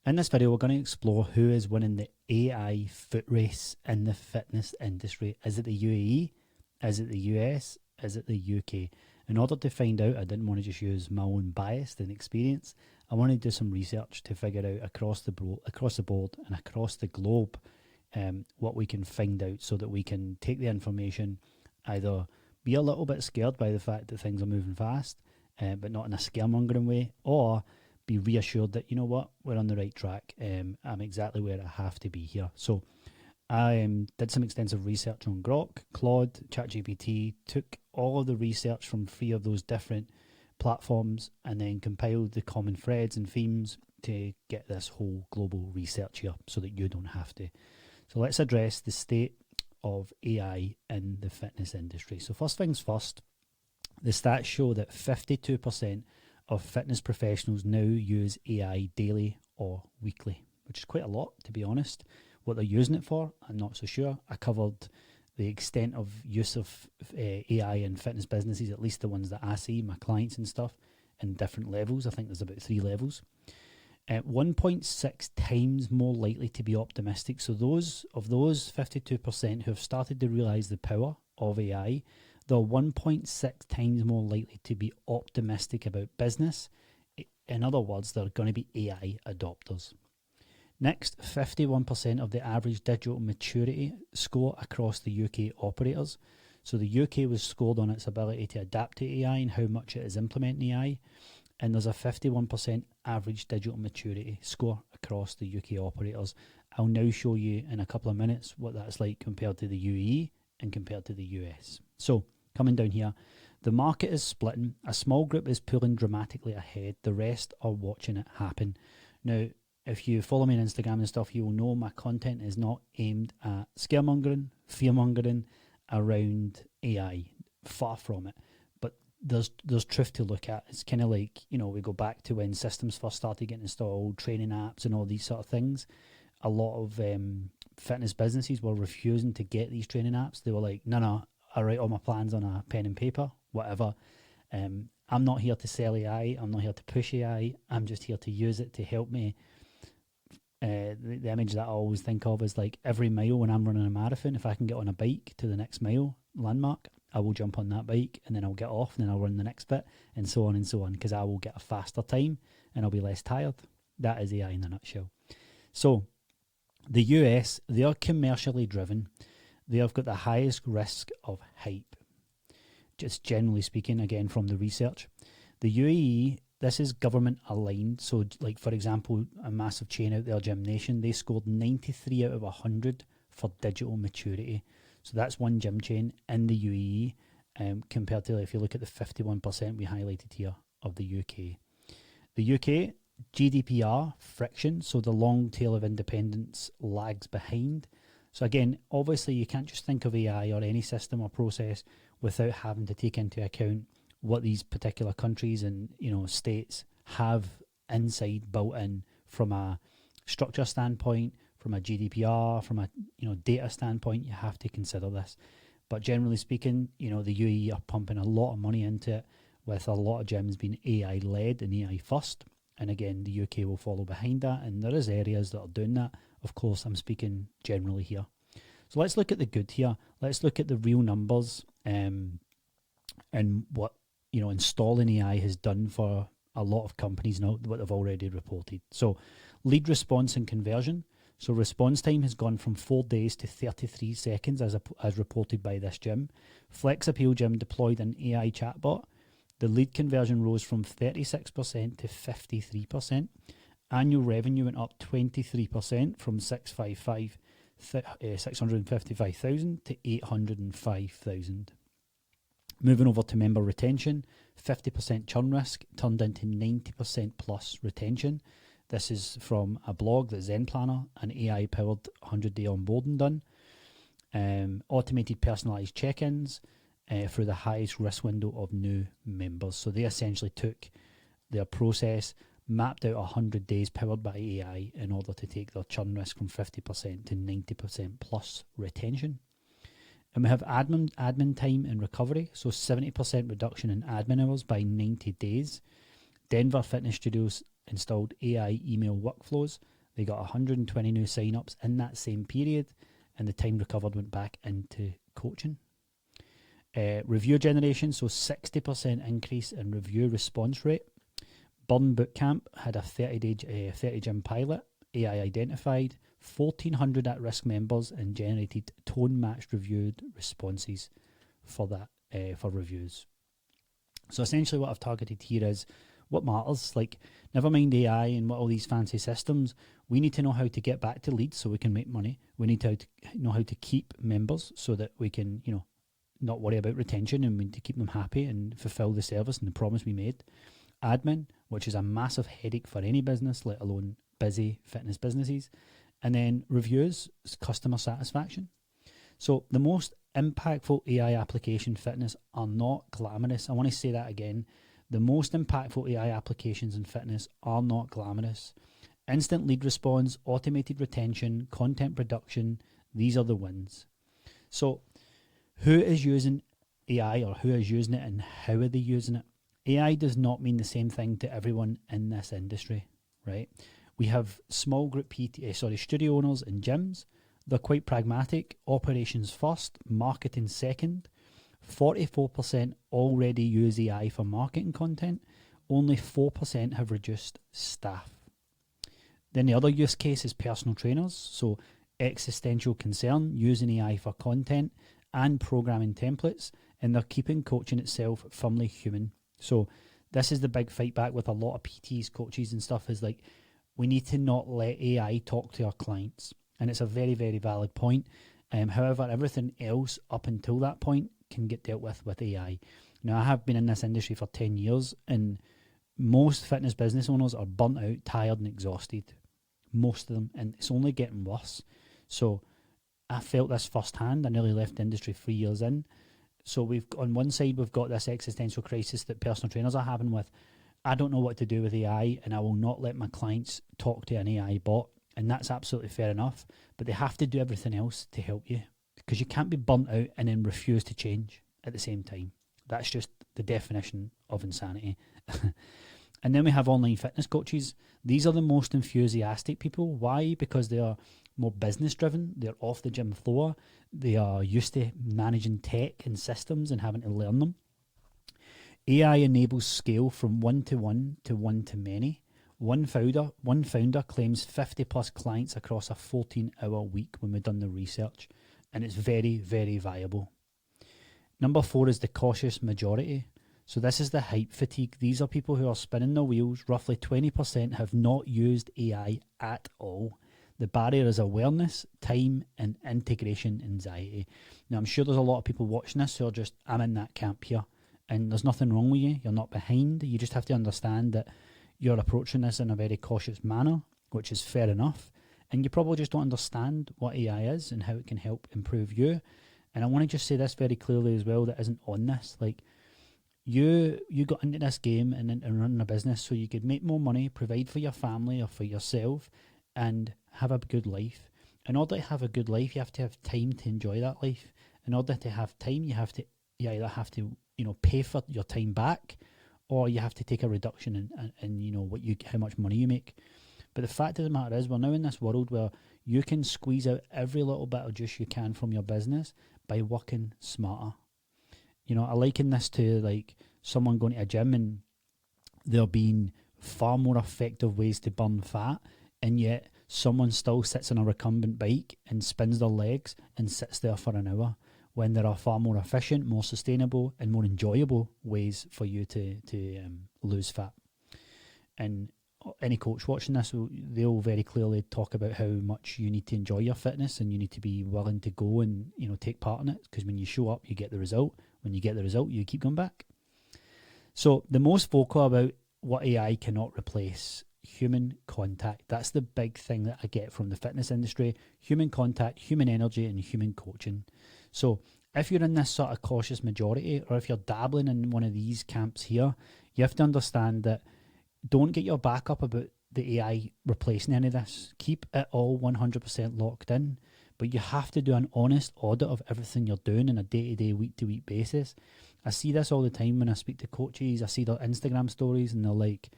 In this video, we're going to explore who is winning the AI foot race in the fitness industry. Is it the UAE? Is it the US? Is it the UK? In order to find out, I didn't want to just use my own bias and experience. I want to do some research to figure out across the board and across the globe what we can find out, so that we can take the information, either be a little bit scared by the fact that things are moving fast, but not in a scaremongering way, or be reassured that, you know what, we're on the right track. I'm exactly where I have to be here. So I did some extensive research on Grok, Claude, ChatGPT, took all of the research from 3 of those different platforms, and then compiled the common threads and themes to get this whole global research here so that you don't have to. So let's address the state of AI in the fitness industry. So first things first, the stats show that 52% of fitness professionals now use AI daily or weekly, which is quite a lot, to be honest. What they're using it for, I'm not so sure. I covered the extent of use of AI in fitness businesses, at least the ones that I see, my clients and stuff, in different levels. I think there's about 3 levels. 1.6 times more likely to be optimistic. So those 52% who have started to realise the power of AI, they're 1.6 times more likely to be optimistic about business. In other words, they're going to be AI adopters. Next, 51% of the average digital maturity score across the UK operators. So the UK was scored on its ability to adapt to AI and how much it is implementing AI. And there's a 51% average digital maturity score across the UK operators. I'll now show you in a couple of minutes what that's like compared to the UAE and compared to the US. So coming down here, the market is splitting. A small group is pulling dramatically ahead. The rest are watching it happen. Now, if you follow me on Instagram and stuff, you will know my content is not aimed at scaremongering, fearmongering around AI. Far from it. But there's truth to look at. It's kind of like, you know, we go back to when systems first started getting installed, training apps and all these sort of things. A lot of fitness businesses were refusing to get these training apps. They were like, no, I write all my plans on a pen and paper, whatever. I'm not here to sell AI. I'm not here to push AI. I'm just here to use it to help me. The image that I always think of is like every mile when I'm running a marathon, if I can get on a bike to the next mile landmark, I will jump on that bike and then I'll get off and then I'll run the next bit and so on, because I will get a faster time and I'll be less tired. That is AI in a nutshell. So the US, they are commercially driven. They have got the highest risk of hype, just generally speaking, again from the research. The UAE, this is government aligned. So like, for example, a massive chain out there, Gym Nation, they scored 93 out of 100 for digital maturity. So that's one gym chain in the UAE, compared to, if you look at the 51% we highlighted here of the UK. The UK, GDPR friction, so the long tail of independence lags behind. So again, obviously you can't just think of AI or any system or process without having to take into account what these particular countries and, you know, states have inside built in from a structure standpoint, from a GDPR, from a, you know, data standpoint. You have to consider this. But generally speaking, you know, the UAE are pumping a lot of money into it, with a lot of gyms being AI led and AI first. And again, the UK will follow behind that, and there is areas that are doing that. Of course, I'm speaking generally here. So let's look at the good here. Let's look at the real numbers and what, you know, installing AI has done for a lot of companies now, what they've already reported. So lead response and conversion. So response time has gone from 4 days to 33 seconds as reported by this gym. Flex Appeal Gym deployed an AI chatbot. The lead conversion rose from 36% to 53%. Annual revenue went up 23% from 655,000 to 805,000. Moving over to member retention, 50% churn risk turned into 90% plus retention. This is from a blog, the Zen Planner, an AI-powered 100-day onboarding done. Automated personalised check-ins through the highest risk window of new members. So they essentially took their process, mapped out 100 days powered by AI in order to take their churn risk from 50% to 90% plus retention. And we have admin time and recovery, so 70% reduction in admin hours by 90 days. Denver Fitness Studios installed AI email workflows They got 120 new sign-ups in that same period, and the time recovered went back into coaching. Review generation, so 60% increase in review response rate. Burn Bootcamp had a 30 gym pilot, AI identified, 1,400 at-risk members, and generated tone-matched reviewed responses for that, for reviews. So essentially what I've targeted here is what matters. Like, never mind AI and what all these fancy systems, we need to know how to get back to leads so we can make money. We need to know how to keep members so that we can, not worry about retention, and we need to keep them happy and fulfill the service and the promise we made. Admin, which is a massive headache for any business, let alone busy fitness businesses. And then reviews, customer satisfaction. So the most impactful AI application fitness are not glamorous. I want to say that again. The most impactful AI applications in fitness are not glamorous. Instant lead response, automated retention, content production, these are the wins. So who is using AI, or who is using it, and how are they using it? AI does not mean the same thing to everyone in this industry, right? We have small group studio owners and gyms. They're quite pragmatic. Operations first, marketing second. 44% already use AI for marketing content. Only 4% have reduced staff. Then the other use case is personal trainers. So existential concern, using AI for content and programming templates, and they're keeping coaching itself firmly human. So this is the big fight back with a lot of PTs, coaches and stuff, is like, we need to not let AI talk to our clients. And it's a very, very valid point. However, everything else up until that point can get dealt with AI. Now, I have been in this industry for 10 years, and most fitness business owners are burnt out, tired and exhausted. Most of them, and it's only getting worse. So I felt this firsthand. I nearly left the industry 3 years in. So on one side, we've got this existential crisis that personal trainers are having with, I don't know what to do with AI, and I will not let my clients talk to an AI bot. And that's absolutely fair enough. But they have to do everything else to help you, because you can't be burnt out and then refuse to change at the same time. That's just the definition of insanity. And then we have online fitness coaches. These are the most enthusiastic people. Why? Because they are more business driven. They're off the gym floor. They are used to managing tech and systems and having to learn them. AI enables scale from one-to-one to one-to-many. One founder claims 50 plus clients across a 14-hour week when we've done the research, and it's very, very viable. Number 4 is the cautious majority. So this is the hype fatigue. These are people who are spinning their wheels. Roughly 20% have not used AI at all. The barrier is awareness, time, and integration anxiety. Now, I'm sure there's a lot of people watching this who are just, I'm in that camp here. And there's nothing wrong with you. You're not behind. You just have to understand that you're approaching this in a very cautious manner, which is fair enough. And you probably just don't understand what AI is and how it can help improve you. And I want to just say this very clearly as well, that isn't on this. Like, you got into this game and running a business so you could make more money, provide for your family or for yourself, and have a good life. In order to have a good life, you have to have time to enjoy that life. In order to have time, you either have to pay for your time back, or you have to take a reduction in how much money you make. But the fact of the matter is, we're now in this world where you can squeeze out every little bit of juice you can from your business by working smarter. I liken this to like someone going to a gym and there being far more effective ways to burn fat, and yet someone still sits on a recumbent bike and spins their legs and sits there for an hour, when there are far more efficient, more sustainable, and more enjoyable ways for you to lose fat. And any coach watching this, they'll very clearly talk about how much you need to enjoy your fitness and you need to be willing to go and take part in it, because when you show up, you get the result. When you get the result, you keep going back. So the most vocal about what AI cannot replace: human contact. That's the big thing that I get from the fitness industry: human contact, human energy, and human coaching. So if you're in this sort of cautious majority, or if you're dabbling in one of these camps here, you have to understand that don't get your back up about the AI replacing any of this. Keep it all 100% locked in, but you have to do an honest audit of everything you're doing on a day-to-day, week-to-week basis. I see this all the time when I speak to coaches. I see their Instagram stories and they're like,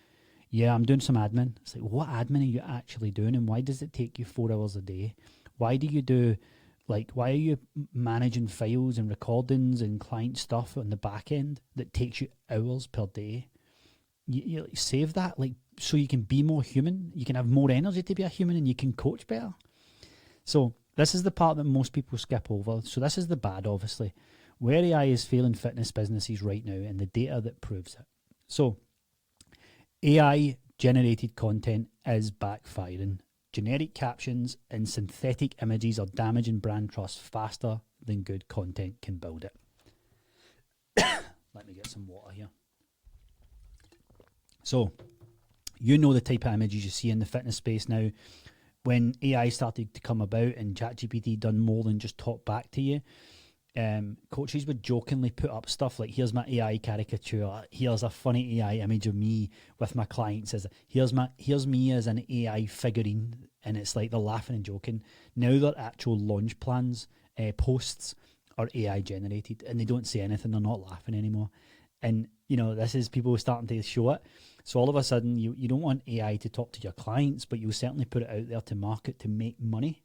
Yeah, I'm doing some admin. It's like, what admin are you actually doing, and why does it take you 4 hours a day? Why do you do, like, why are you managing files and recordings and client stuff on the back end that takes you hours per day? You like, save that, like, so you can be more human. You can have more energy to be a human, and you can coach better. So this is the part that most people skip over. So this is the bad, obviously, where AI is failing fitness businesses right now, and the data that proves it. So AI generated content is backfiring. Generic captions and synthetic images are damaging brand trust faster than good content can build it. Let me get some water here. So, you know the type of images you see in the fitness space now. When AI started to come about and ChatGPT done more than just talk back to you, coaches would jokingly put up stuff like, here's my AI caricature, here's a funny AI image of me with my clients, as here's me as an AI figurine, and it's like they're laughing and joking. Now their actual launch plans, posts, are AI generated, and they don't say anything, they're not laughing anymore. And this is people starting to show it. So all of a sudden you don't want AI to talk to your clients, but you'll certainly put it out there to market to make money.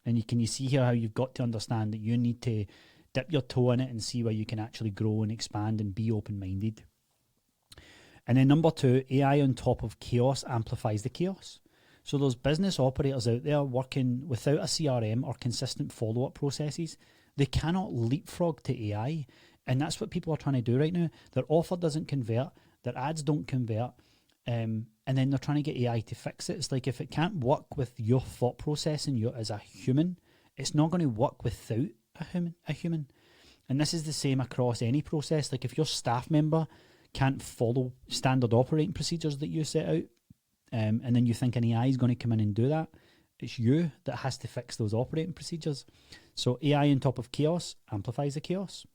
And you see here how you've got to understand that you need to dip your toe in it and see where you can actually grow and expand and be open-minded. And then number 2, AI on top of chaos amplifies the chaos. So there's business operators out there working without a CRM or consistent follow-up processes. They cannot leapfrog to AI. And that's what people are trying to do right now. Their offer doesn't convert. Their ads don't convert. And then they're trying to get AI to fix it. It's like, if it can't work with your thought process and you as a human, it's not going to work without a human. And this is the same across any process. Like, if your staff member can't follow standard operating procedures that you set out, and then you think an AI is going to come in and do that, it's you that has to fix those operating procedures. So AI on top of chaos amplifies the chaos.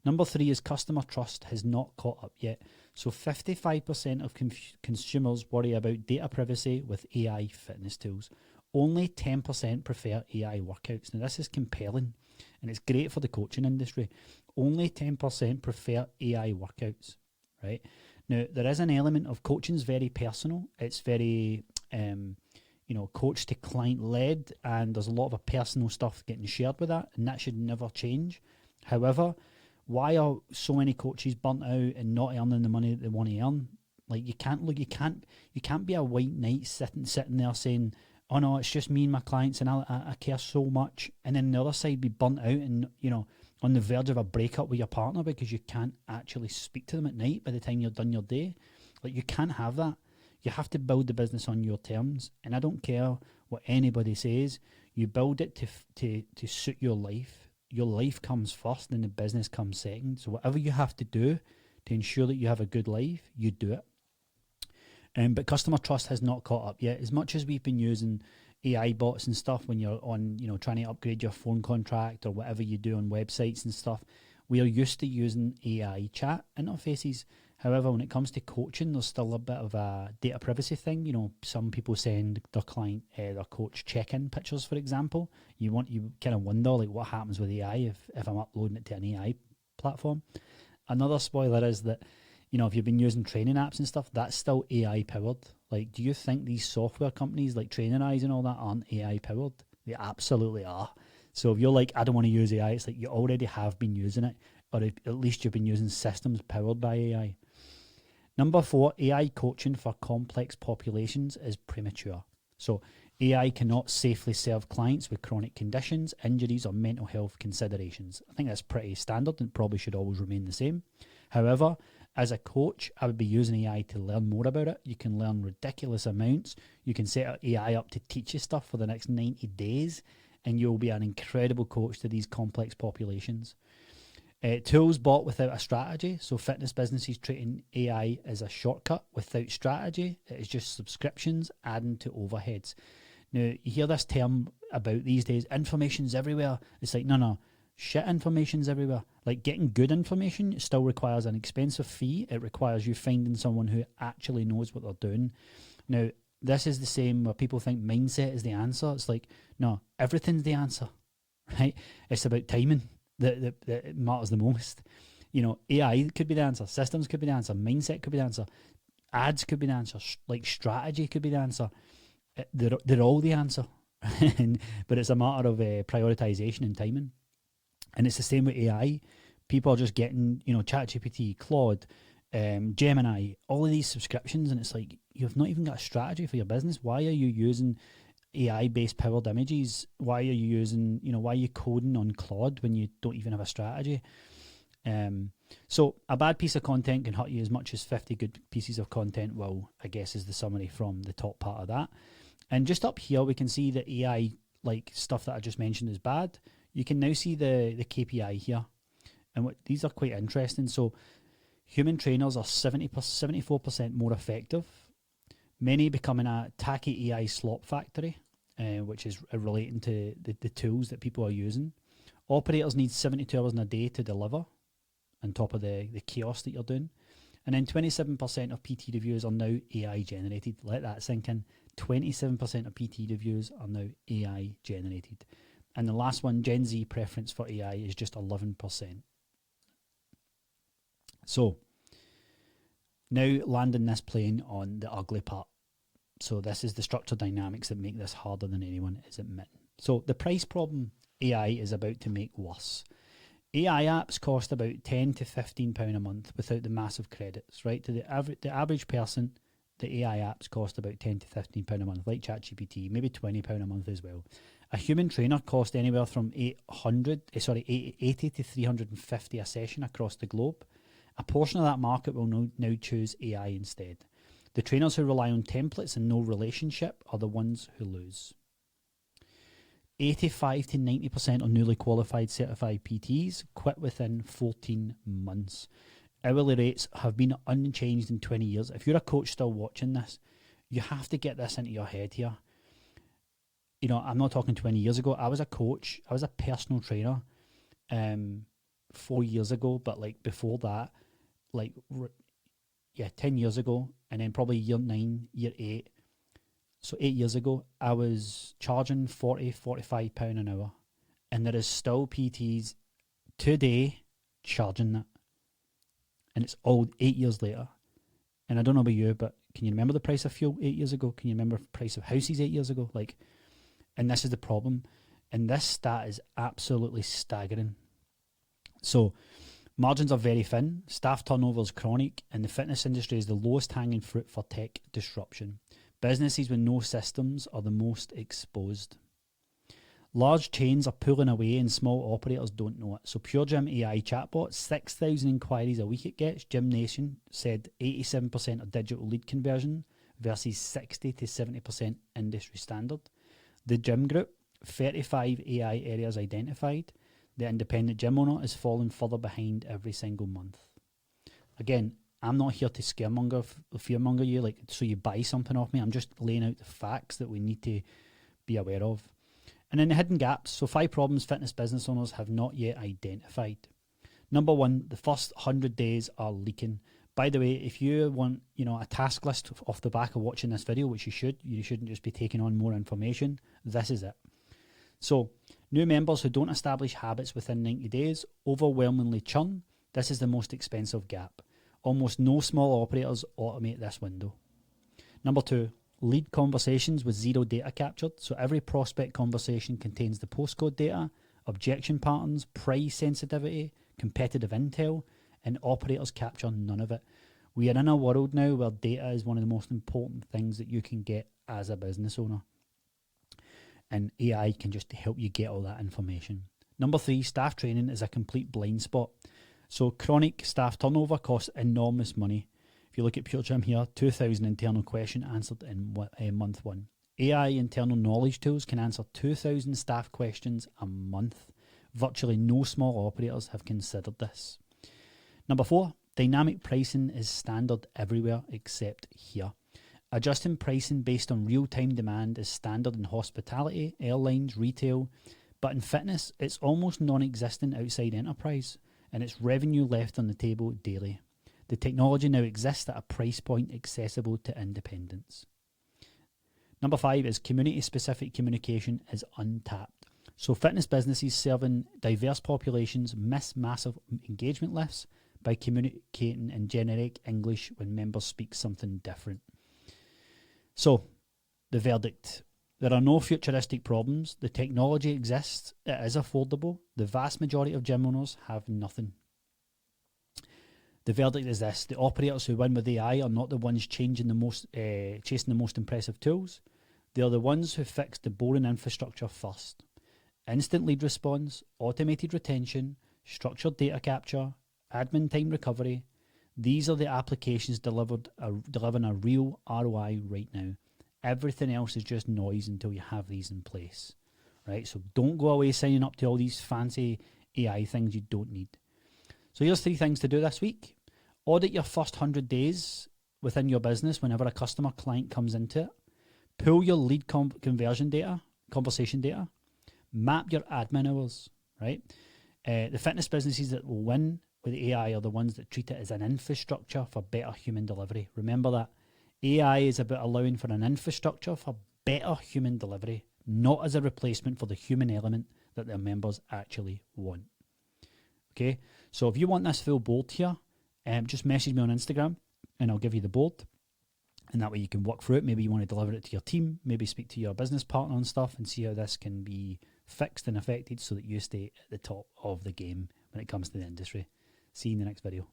Number 3 is customer trust has not caught up yet. So 55% of consumers worry about data privacy with AI fitness tools. Only 10% prefer AI workouts. Now, this is compelling, and it's great for the coaching industry. Only 10% prefer AI workouts, right? Now, there is an element of coaching is very personal. It's very, coach to client led, and there's a lot of personal stuff getting shared with that, and that should never change. However, why are so many coaches burnt out and not earning the money that they want to earn? Like, you can't be a white knight sitting there saying, oh no, it's just me and my clients and I care so much, and then the other side be burnt out and on the verge of a breakup with your partner because you can't actually speak to them at night by the time you're done your day. Like, you can't have that. You have to build the business on your terms, and I don't care what anybody says. You build it to suit your life. Your life comes first and the business comes second. So whatever you have to do to ensure that you have a good life, you do it. But customer trust has not caught up yet. As much as we've been using AI bots and stuff when you're on, trying to upgrade your phone contract or whatever you do on websites and stuff, we are used to using AI chat interfaces. However, when it comes to coaching, there's still a bit of a data privacy thing. Some people send their client, their coach check-in pictures, for example. You kind of wonder, like, what happens with AI if I'm uploading it to an AI platform. Another spoiler is that, if you've been using training apps and stuff, that's still AI powered. Like, do you think these software companies like Training Eyes and all that aren't AI powered? They absolutely are. So if you're like, I don't want to use AI, it's like you already have been using it, or at least you've been using systems powered by AI. Number 4, AI coaching for complex populations is premature. So AI cannot safely serve clients with chronic conditions, injuries, or mental health considerations. I think that's pretty standard and probably should always remain the same. However, as a coach, I would be using AI to learn more about it. You can learn ridiculous amounts. You can set AI up to teach you stuff for the next 90 days, and you'll be an incredible coach to these complex populations. Tools bought without a strategy. So fitness businesses treating AI as a shortcut without strategy. It is just subscriptions adding to overheads. Now, you hear this term about these days, information's everywhere. It's like, no, shit information's everywhere. Like, getting good information still requires an expensive fee. It requires you finding someone who actually knows what they're doing. Now, this is the same where people think mindset is the answer. It's like, no, everything's the answer, right? It's about timing that matters the most. AI could be the answer. Systems could be the answer. Mindset could be the answer. Ads could be the answer. Like strategy could be the answer. They're all the answer. But it's a matter of prioritization and timing. And it's the same with AI. People are just getting, ChatGPT, Claude, Gemini, all of these subscriptions, and it's like, you've not even got a strategy for your business. Why are you using AI-based powered images? Why are you using, why are you coding on Claude when you don't even have a strategy? So a bad piece of content can hurt you as much as 50 good pieces of content will, I guess, is the summary from the top part of that. And just up here, we can see the AI, like stuff that I just mentioned is bad. You can now see the KPI here. And these are quite interesting. So human trainers are 74% more effective. Many becoming a tacky AI slop factory, which is relating to the tools that people are using. Operators need 72 hours in a day to deliver, on top of the chaos that you're doing. And then 27% of PT reviews are now AI generated. Let that sink in. 27% of PT reviews are now AI generated. And the last one, Gen Z preference for AI is just 11%. So now landing this plane on the ugly part. So this is the structure dynamics that make this harder than anyone is admitting. So the price problem AI is about to make worse. AI apps cost about £10 to £15 a month without the massive credits, right? To the average person, the AI apps cost about £10 to £15 a month, like ChatGPT, maybe £20 a month as well. A human trainer costs anywhere from 80 to 350 a session across the globe. A portion of that market will now choose AI instead. The trainers who rely on templates and no relationship are the ones who lose. 85 to 90% of newly qualified certified PTs quit within 14 months. Hourly rates have been unchanged in 20 years. If you're a coach still watching this, you have to get this into your head here. I'm not talking 20 years ago. I was a coach. I was a personal trainer 4 years ago, but like before that, 10 years ago, and then probably year 9, year 8. So 8 years ago, I was charging £45 an hour. And there is still PTs today charging that. And it's all 8 years later. And I don't know about you, but can you remember the price of fuel 8 years ago? Can you remember the price of houses 8 years ago? And this is the problem. And this stat is absolutely staggering. So margins are very thin, staff turnover is chronic, and the fitness industry is the lowest hanging fruit for tech disruption. Businesses with no systems are the most exposed. Large chains are pulling away and small operators don't know it. So Pure Gym AI chatbot, 6,000 inquiries a week it gets. Gym Nation said 87% of digital lead conversion versus 60 to 70% industry standard. The Gym Group, 35 AI areas identified. The independent gym owner is falling further behind every single month. Again, I'm not here to fearmonger you, so you buy something off me. I'm just laying out the facts that we need to be aware of. And then the hidden gaps. So 5 problems fitness business owners have not yet identified. Number 1, the first 100 days are leaking. By the way, if you want, a task list off the back of watching this video, which you shouldn't just be taking on more information. This is it. So new members who don't establish habits within 90 days overwhelmingly churn. This is the most expensive gap. Almost no small operators automate this window. Number 2, lead conversations with zero data captured. So every prospect conversation contains the postcode data, objection patterns, price sensitivity, competitive intel, and operators capture none of it. We are in a world now where data is one of the most important things that you can get as a business owner. And AI can just help you get all that information. Number 3, staff training is a complete blind spot. So chronic staff turnover costs enormous money. If you look at Pure Gym here, 2,000 internal question answered in month 1. AI internal knowledge tools can answer 2,000 staff questions a month. Virtually no small operators have considered this. Number 4, dynamic pricing is standard everywhere except here. Adjusting pricing based on real-time demand is standard in hospitality, airlines, retail, but in fitness, it's almost non-existent outside enterprise, and it's revenue left on the table daily. The technology now exists at a price point accessible to independents. Number 5 is community-specific communication is untapped. So fitness businesses serving diverse populations miss massive engagement lifts by communicating in generic English when members speak something different. So, the verdict. There are no futuristic problems. The technology exists. It is affordable. The vast majority of gym owners have nothing. The verdict is this: the operators who win with AI are not the ones chasing the most impressive tools. They are the ones who fix the boring infrastructure first. Instant lead response, automated retention, structured data capture, admin time recovery. These are the applications delivering a real ROI right now. Everything else is just noise until you have these in place, right? So don't go away signing up to all these fancy AI things you don't need. So here's 3 things to do this week. Audit your first 100 days within your business whenever a customer client comes into it. Pull your lead conversation data. Map your admin hours, right? The fitness businesses that will win with AI are the ones that treat it as an infrastructure for better human delivery. Remember that. AI is about allowing for an infrastructure for better human delivery, not as a replacement for the human element that their members actually want. Okay, so if you want this full board here, just message me on Instagram and I'll give you the board. And that way you can work through it. Maybe you want to deliver it to your team, maybe speak to your business partner and stuff and see how this can be fixed and affected so that you stay at the top of the game when it comes to the industry. See you in the next video.